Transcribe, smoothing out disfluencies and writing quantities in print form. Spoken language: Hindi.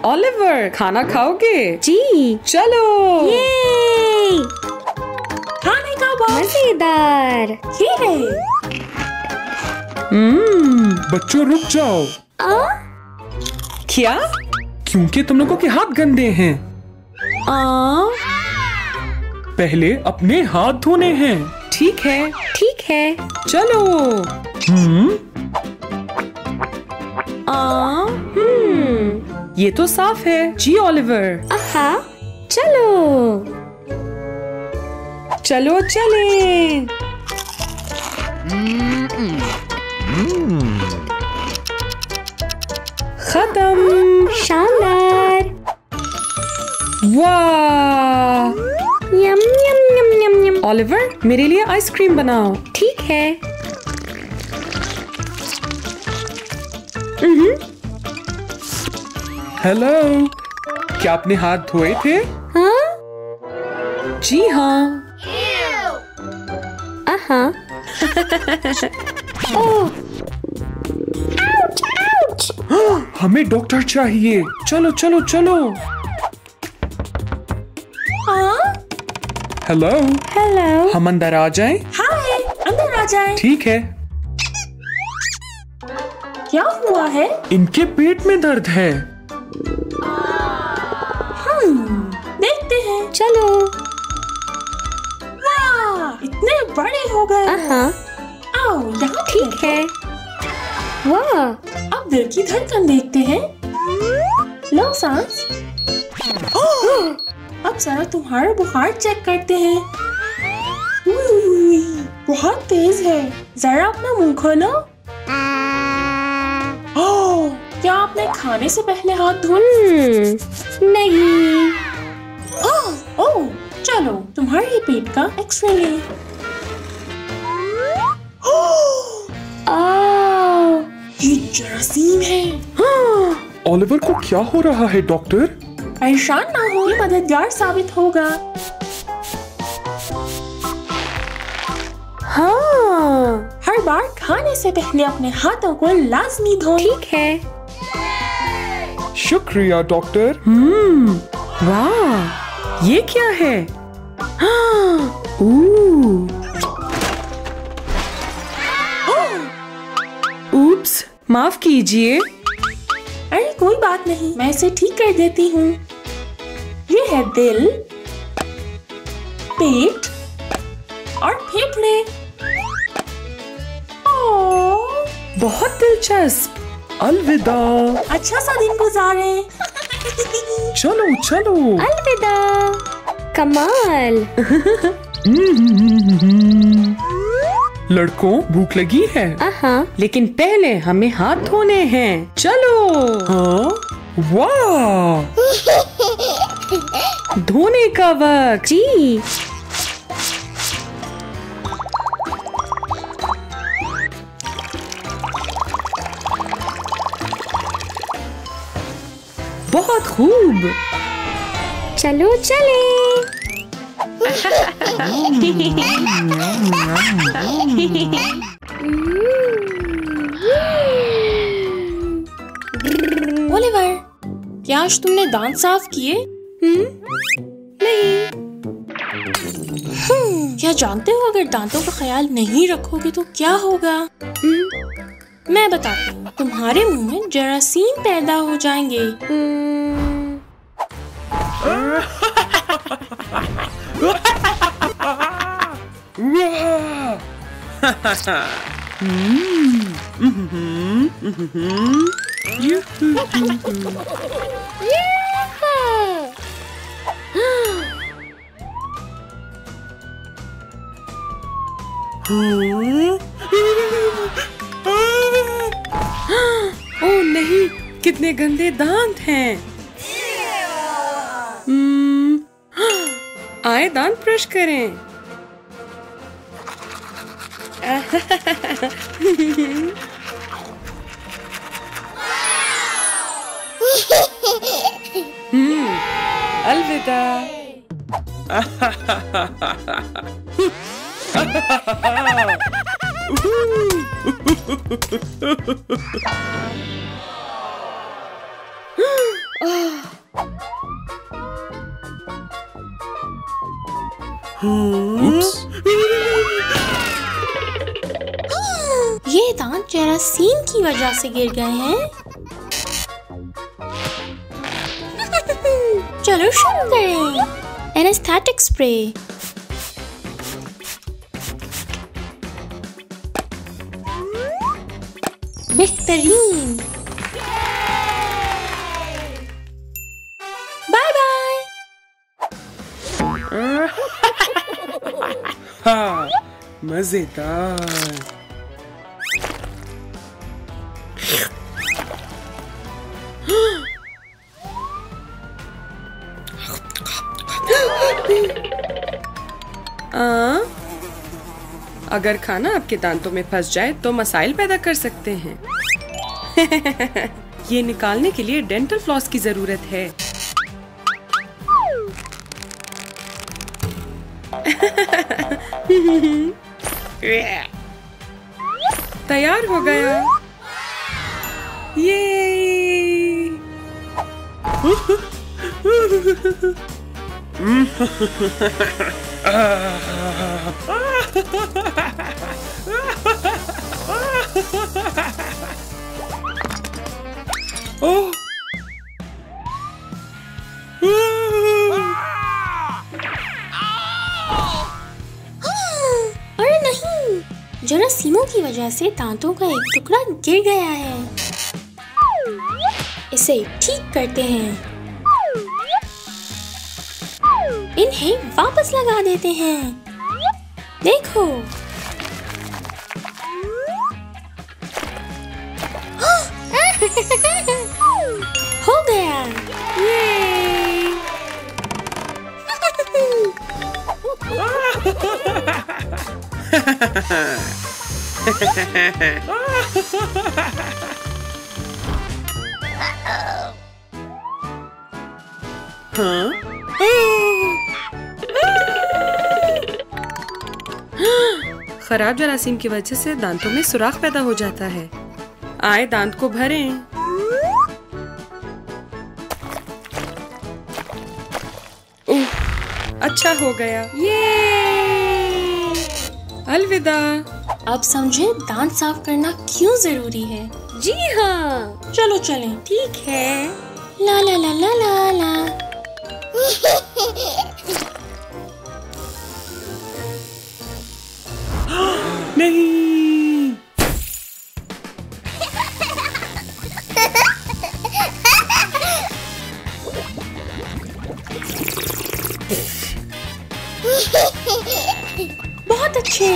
ओलिवर, खाना खाओगे? जी। चलो। ये खाने का वक्त। मजेदार। ये है। बच्चों रुक जाओ। क्या? क्योंकि तुम लोगों के हाथ गंदे हैं। पहले अपने हाथ धोने हैं। ठीक है। ठीक है। चलो। ये तो साफ है। जी ओलिवर। आहा, चलो। चलो चलें। खत्म। शानदार। वाह। यम यम यम यम यम। ओलिवर, मेरे लिए आइसक्रीम बनाओ। ठीक है। हेलो, क्या आपने हाथ धोए थे? हाँ? जी हाँ। आहा। ओह, हमें डॉक्टर चाहिए। चलो चलो चलो। Hello, hello. हम अंदर आ जाएं? हाय, अंदर आ जाए। ठीक है। क्या हुआ है? इनके पेट में दर्द है। देखते हैं। चलो। वाह, इतने बड़े हो गए। आहा, आओ यहाँ ठीक है। वाह, अब दिल की धड़कन देखते हैं। लो सांस। अब जरा तुम्हारा बुखार चेक करते हैं। बहुत तेज है। जरा अपना मुंह खोलो। क्या आपने खाने से पहले हाथ धोए? नहीं। ओह, चलो तुम्हारे पेट का एक्सरे लें। ये जरासीम है। ओलिवर को क्या हो रहा है डॉक्टर? परेशान ना हो, ये मददगार साबित होगा। हाँ, हर बार खाने से पहले अपने हाथों को लाजमी धोएं। ठीक है। शुक्रिया डॉक्टर। वाह, ये क्या है? ऊप्स, माफ कीजिए। अरे कोई बात नहीं, मैं इसे ठीक कर देती हूँ। ये है दिल, पेट और फेफड़े। बहुत दिलचस्प। अलविदा। अच्छा सा दिन गुजारे। चलो चलो। अलविदा। कमाल। लड़कों, भूख लगी है? आहा, लेकिन पहले हमें हाथ धोने हैं। चलो। हाँ? वाह! धोने का वक्त। जी। बहुत खूब। चलो चले। ओलिवर, क्या आज तुमने दांत साफ किए? नहीं। क्या जानते हो अगर दांतों का ख्याल नहीं रखोगे तो क्या होगा? मैं बताती हूँ, तुम्हारे मुंह में जरासीम पैदा हो जाएंगे। ओह नहीं, कितने गंदे दांत हैं। आए दांत ब्रश करें। अलविदा। उप्स। ये दांत जरासीम की वजह से गिर गए हैं। चलो शुरू करें। Anaesthetic spray. बेहतरीन। Bye bye. हाँ, मजेदार। अगर खाना आपके दांतों में फंस जाए तो मसाइल पैदा कर सकते हैं। ये निकालने के लिए डेंटल फ्लॉस की जरूरत है। तैयार हो गया। ये ओह, अरे नहीं, जरासीमों की वजह से दांतों का एक टुकड़ा गिर गया है। इसे ठीक करते हैं। इन्हें वापस लगा देते हैं। देखो, हो गया। खराब जरासीम की वजह से दांतों में सुराख पैदा हो जाता है। आए दांत को भरें। अच्छा हो गया। ये अलविदा। अब समझे दांत साफ करना क्यों जरूरी है। जी हाँ। चलो चलें। ठीक है। ला ला ला ला ला ला। नहीं। बहुत अच्छे।